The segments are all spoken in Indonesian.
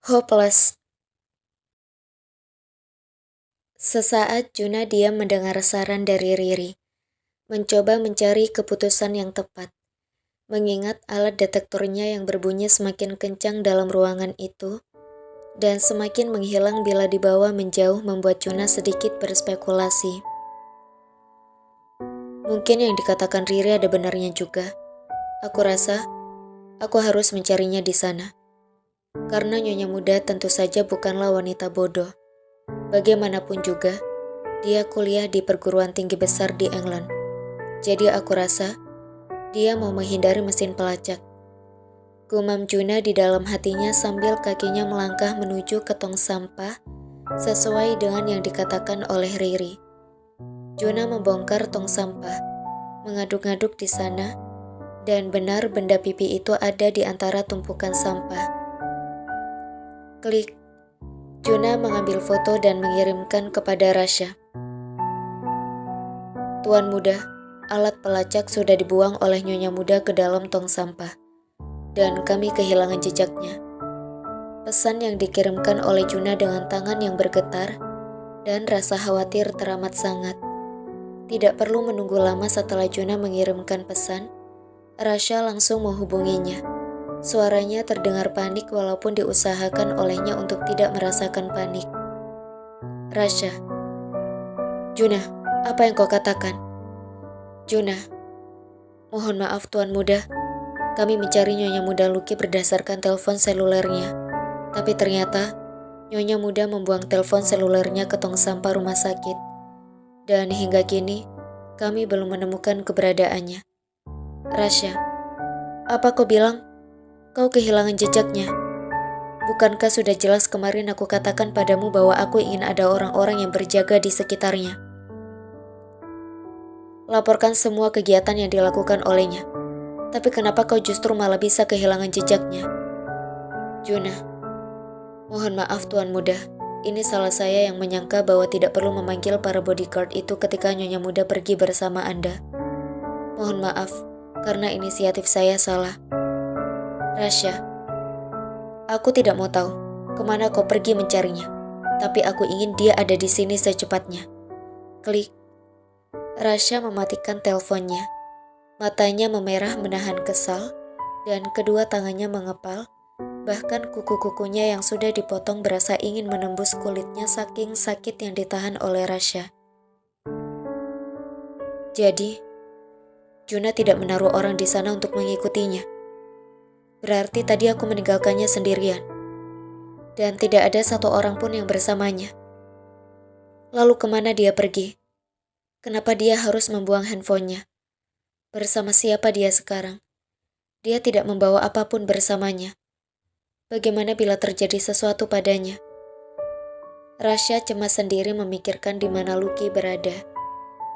Hopeless. Sesaat Juna diam mendengar saran dari Riri, mencoba mencari keputusan yang tepat. Mengingat alat detektornya yang berbunyi semakin kencang dalam ruangan itu, dan semakin menghilang bila dibawa menjauh membuat Juna sedikit berspekulasi. Mungkin yang dikatakan Riri ada benarnya juga. Aku rasa, aku harus mencarinya di sana. Karena Nyonya Muda tentu saja bukanlah wanita bodoh. Bagaimanapun juga, dia kuliah di perguruan tinggi besar di England. Jadi aku rasa, dia mau menghindari mesin pelacak. Gumam Juna di dalam hatinya sambil kakinya melangkah menuju ke tong sampah, sesuai dengan yang dikatakan oleh Riri. Juna membongkar tong sampah, mengaduk-ngaduk di sana, dan benar benda pipi itu ada di antara tumpukan sampah. Klik. Juna mengambil foto dan mengirimkan kepada Rasha. Tuan Muda, alat pelacak sudah dibuang oleh Nyonya Muda ke dalam tong sampah, dan kami kehilangan jejaknya. Pesan yang dikirimkan oleh Juna dengan tangan yang bergetar, dan rasa khawatir teramat sangat. Tidak perlu menunggu lama setelah Juna mengirimkan pesan, Rasha langsung menghubunginya. Suaranya terdengar panik walaupun diusahakan olehnya untuk tidak merasakan panik. Rasha. Juna, apa yang kau katakan? Juna, mohon maaf Tuan Muda, kami mencari Nyonya Muda Luki berdasarkan telepon selulernya. Tapi ternyata, Nyonya Muda membuang telepon selulernya ke tong sampah rumah sakit. Dan hingga kini, kami belum menemukan keberadaannya. Rasha, apa kau bilang? Kau kehilangan jejaknya. Bukankah sudah jelas kemarin aku katakan padamu bahwa aku ingin ada orang-orang yang berjaga di sekitarnya? Laporkan semua kegiatan yang dilakukan olehnya. Tapi kenapa kau justru malah bisa kehilangan jejaknya? Juna, mohon maaf Tuan Muda. Ini salah saya yang menyangka bahwa tidak perlu memanggil para bodyguard itu ketika Nyonya Muda pergi bersama Anda. Mohon maaf, karena inisiatif saya salah. Rasha, aku tidak mau tahu kemana kau pergi mencarinya, tapi aku ingin dia ada di sini secepatnya. Klik. Rasha mematikan teleponnya. Matanya memerah menahan kesal, dan kedua tangannya mengepal. Bahkan kuku-kukunya yang sudah dipotong berasa ingin menembus kulitnya saking sakit yang ditahan oleh Rasha. Jadi, Juna tidak menaruh orang di sana untuk mengikutinya. Berarti tadi aku meninggalkannya sendirian. Dan tidak ada satu orang pun yang bersamanya. Lalu kemana dia pergi? Kenapa dia harus membuang handphonenya? Bersama siapa dia sekarang? Dia tidak membawa apapun bersamanya. Bagaimana bila terjadi sesuatu padanya? Rasha cemas sendiri memikirkan di mana Luki berada.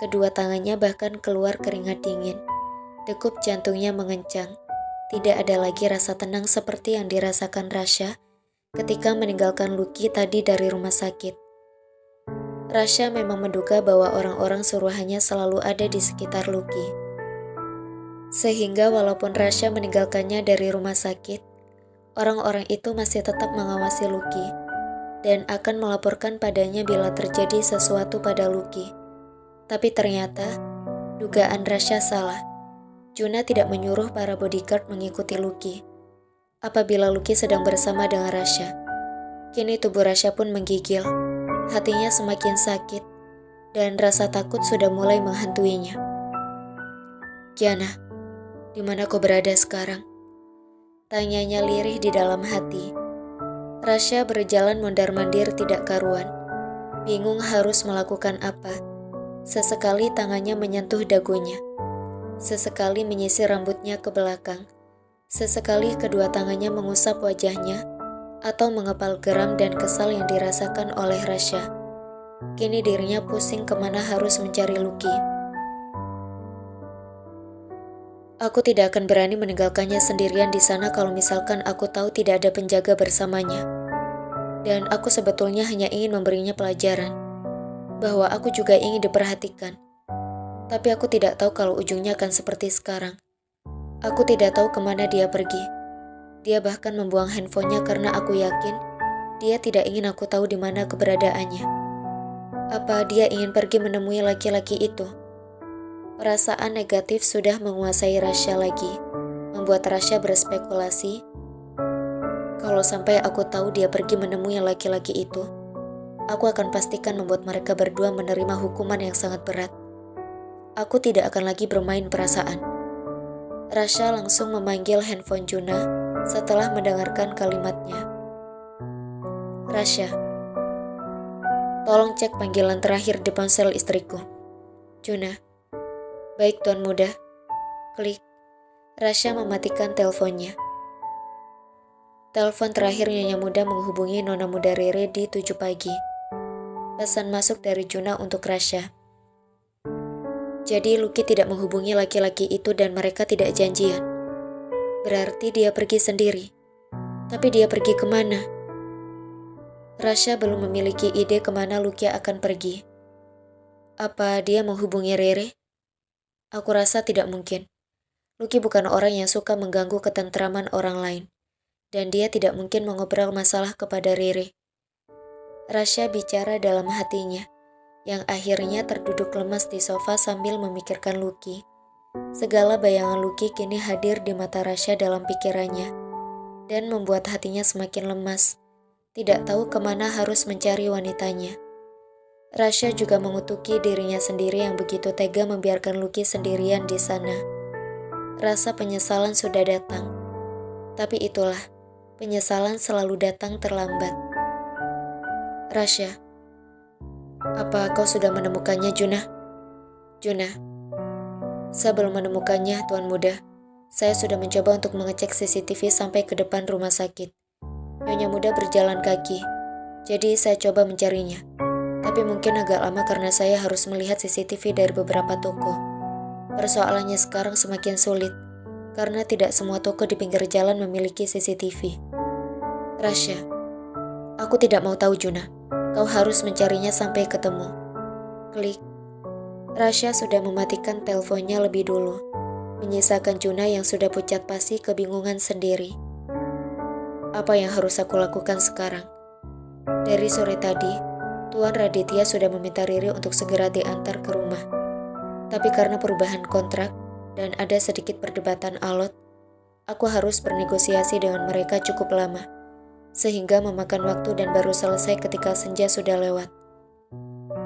Kedua tangannya bahkan keluar keringat dingin. Degup jantungnya mengencang. Tidak ada lagi rasa tenang seperti yang dirasakan Rasha ketika meninggalkan Luki tadi dari rumah sakit. Rasha memang menduga bahwa orang-orang suruhannya selalu ada di sekitar Luki. Sehingga walaupun Rasha meninggalkannya dari rumah sakit, orang-orang itu masih tetap mengawasi Luki dan akan melaporkan padanya bila terjadi sesuatu pada Luki. Tapi ternyata, dugaan Rasha salah. Juna tidak menyuruh para bodyguard mengikuti Luki. Apabila Luki sedang bersama dengan Rasha, kini tubuh Rasha pun menggigil. Hatinya semakin sakit, dan rasa takut sudah mulai menghantuinya. Kiana, di mana kau berada sekarang? Tanyanya lirih di dalam hati. Rasha berjalan mondar-mandir tidak karuan. Bingung harus melakukan apa. Sesekali tangannya menyentuh dagunya. Sesekali menyisir rambutnya ke belakang. Sesekali kedua tangannya mengusap wajahnya atau mengepal geram dan kesal yang dirasakan oleh Rasha. Kini dirinya pusing kemana harus mencari Luki. Aku tidak akan berani meninggalkannya sendirian di sana kalau misalkan aku tahu tidak ada penjaga bersamanya. Dan aku sebetulnya hanya ingin memberinya pelajaran, bahwa aku juga ingin diperhatikan. Tapi aku tidak tahu kalau ujungnya akan seperti sekarang. Aku tidak tahu kemana dia pergi. Dia bahkan membuang handphonenya karena aku yakin dia tidak ingin aku tahu di mana keberadaannya. Apa dia ingin pergi menemui laki-laki itu? Perasaan negatif sudah menguasai Rasya lagi, membuat Rasya berspekulasi. Kalau sampai aku tahu dia pergi menemui laki-laki itu, aku akan pastikan membuat mereka berdua menerima hukuman yang sangat berat. Aku tidak akan lagi bermain perasaan. Rasya langsung memanggil handphone Juna setelah mendengarkan kalimatnya. Rasya, tolong cek panggilan terakhir di ponsel istriku. Juna, baik tuan muda. Klik. Rasya mematikan teleponnya. Telepon terakhir Nyonya Muda menghubungi Nona Muda Rere di 7 pagi. Pesan masuk dari Juna untuk Rasya. Jadi Lucky tidak menghubungi laki-laki itu dan mereka tidak janjian. Berarti dia pergi sendiri. Tapi dia pergi kemana? Rasya belum memiliki ide kemana Lucky akan pergi. Apa dia menghubungi Rere? Aku rasa tidak mungkin. Lucky bukan orang yang suka mengganggu ketentraman orang lain. Dan dia tidak mungkin mengobrol masalah kepada Rere. Rasya bicara dalam hatinya, yang akhirnya terduduk lemas di sofa sambil memikirkan Lucky. Segala bayangan Lucky kini hadir di mata Rasya dalam pikirannya, dan membuat hatinya semakin lemas, tidak tahu kemana harus mencari wanitanya. Rasya juga mengutuki dirinya sendiri yang begitu tega membiarkan Lucky sendirian di sana. Rasa penyesalan sudah datang, tapi itulah, penyesalan selalu datang terlambat. Rasya, apa kau sudah menemukannya, Juna? Juna, saya belum menemukannya, Tuan Muda. Saya sudah mencoba untuk mengecek CCTV sampai ke depan rumah sakit. Nyonya Muda berjalan kaki, jadi saya coba mencarinya. Tapi mungkin agak lama karena saya harus melihat CCTV dari beberapa toko. Persoalannya sekarang semakin sulit, karena tidak semua toko di pinggir jalan memiliki CCTV. Rasya, aku tidak mau tahu, Juna. Kau harus mencarinya sampai ketemu. Klik. Rasya sudah mematikan teleponnya lebih dulu, menyisakan Juna yang sudah pucat pasi kebingungan sendiri. Apa yang harus aku lakukan sekarang? Dari sore tadi, Tuan Raditya sudah meminta Riri untuk segera diantar ke rumah. Tapi karena perubahan kontrak dan ada sedikit perdebatan alot, aku harus bernegosiasi dengan mereka cukup lama, sehingga memakan waktu dan baru selesai ketika senja sudah lewat.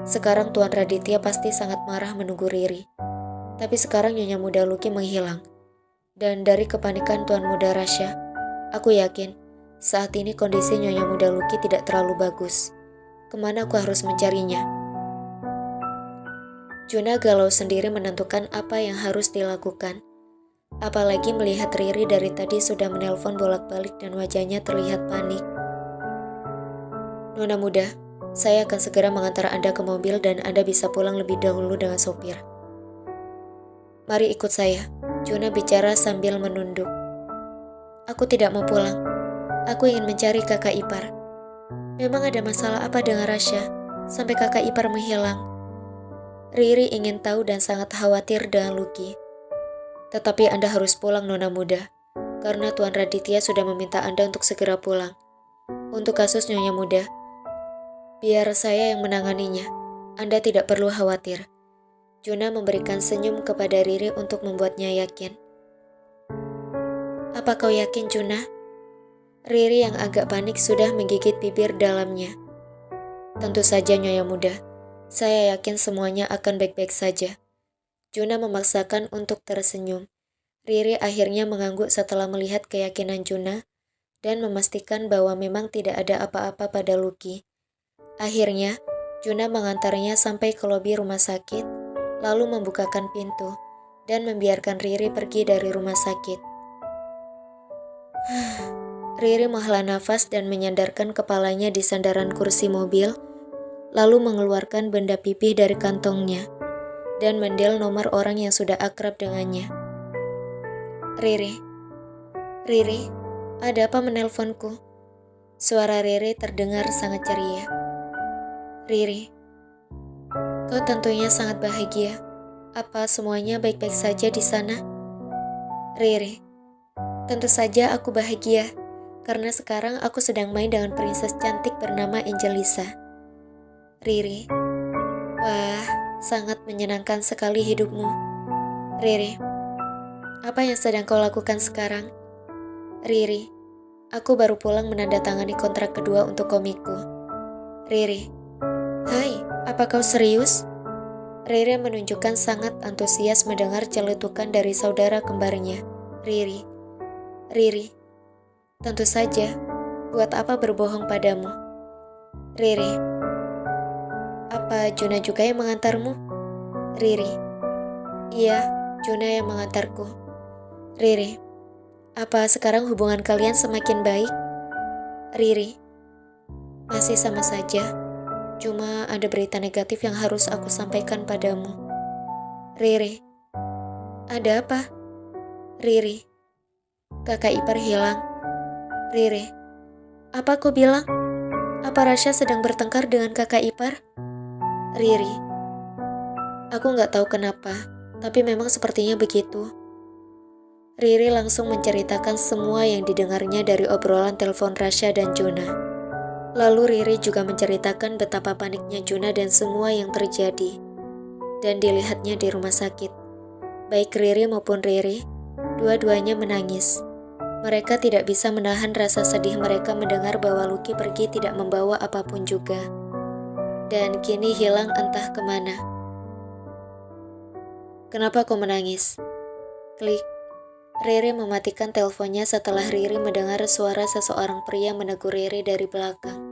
Sekarang Tuan Raditya pasti sangat marah menunggu Riri. Tapi sekarang Nyonya Muda Lucky menghilang. Dan dari kepanikan Tuan Muda Rasya, aku yakin saat ini kondisi Nyonya Muda Lucky tidak terlalu bagus. Kemana aku harus mencarinya? Juna galau sendiri menentukan apa yang harus dilakukan. Apalagi melihat Riri dari tadi sudah menelpon bolak-balik dan wajahnya terlihat panik. Nona Muda, saya akan segera mengantar Anda ke mobil dan Anda bisa pulang lebih dahulu dengan sopir. Mari ikut saya, Juna bicara sambil menunduk. Aku tidak mau pulang. Aku ingin mencari kakak ipar. Memang ada masalah apa dengan Rasya sampai kakak ipar menghilang? Riri ingin tahu dan sangat khawatir dengan Lucky. Tetapi Anda harus pulang, Nona Muda, karena Tuan Raditya sudah meminta Anda untuk segera pulang. Untuk kasus Nyonya Muda, biar saya yang menanganinya. Anda tidak perlu khawatir. Juna memberikan senyum kepada Riri untuk membuatnya yakin. Apa kau yakin, Juna? Riri yang agak panik sudah menggigit bibir dalamnya. Tentu saja, Nyonya Muda. Saya yakin semuanya akan baik-baik saja. Juna memaksakan untuk tersenyum. Riri akhirnya mengangguk setelah melihat keyakinan Juna dan memastikan bahwa memang tidak ada apa-apa pada Lucky. Akhirnya, Juna mengantarnya sampai ke lobi rumah sakit, lalu membukakan pintu dan membiarkan Riri pergi dari rumah sakit. Riri menghela nafas dan menyandarkan kepalanya di sandaran kursi mobil, lalu mengeluarkan benda pipih dari kantongnya dan mendel nomor orang yang sudah akrab dengannya. Riri, ada apa menelponku? Suara Riri terdengar sangat ceria. Riri, kau tentunya sangat bahagia. Apa semuanya baik-baik saja di sana? Riri, tentu saja aku bahagia, karena sekarang aku sedang main dengan princess cantik bernama Angelisa. Riri, wah, sangat menyenangkan sekali hidupmu. Riri, apa yang sedang kau lakukan sekarang? Riri, aku baru pulang menandatangani kontrak kedua untuk komikku. Riri, hai, apa kau serius? Riri menunjukkan sangat antusias mendengar celetukan dari saudara kembarnya. Riri, tentu saja, buat apa berbohong padamu? Riri, apa Juna juga yang mengantarmu? Riri, iya, Juna yang mengantarku. Riri, apa sekarang hubungan kalian semakin baik? Riri, masih sama saja. Cuma ada berita negatif yang harus aku sampaikan padamu. Riri, ada apa? Riri, kakak ipar hilang. Riri, apa kau bilang? Apa Rasya sedang bertengkar dengan kakak ipar? Riri, aku nggak tahu kenapa, tapi memang sepertinya begitu. Riri langsung menceritakan semua yang didengarnya dari obrolan telepon Rasya dan Juna. Lalu Riri juga menceritakan betapa paniknya Juna dan semua yang terjadi dan dilihatnya di rumah sakit. Baik Riri maupun Riri, dua-duanya menangis. Mereka tidak bisa menahan rasa sedih mereka mendengar bahwa Lucky pergi tidak membawa apapun juga. Dan kini hilang entah kemana. Kenapa kau menangis? Klik. Riri mematikan teleponnya setelah Riri mendengar suara seseorang pria menegur Riri dari belakang.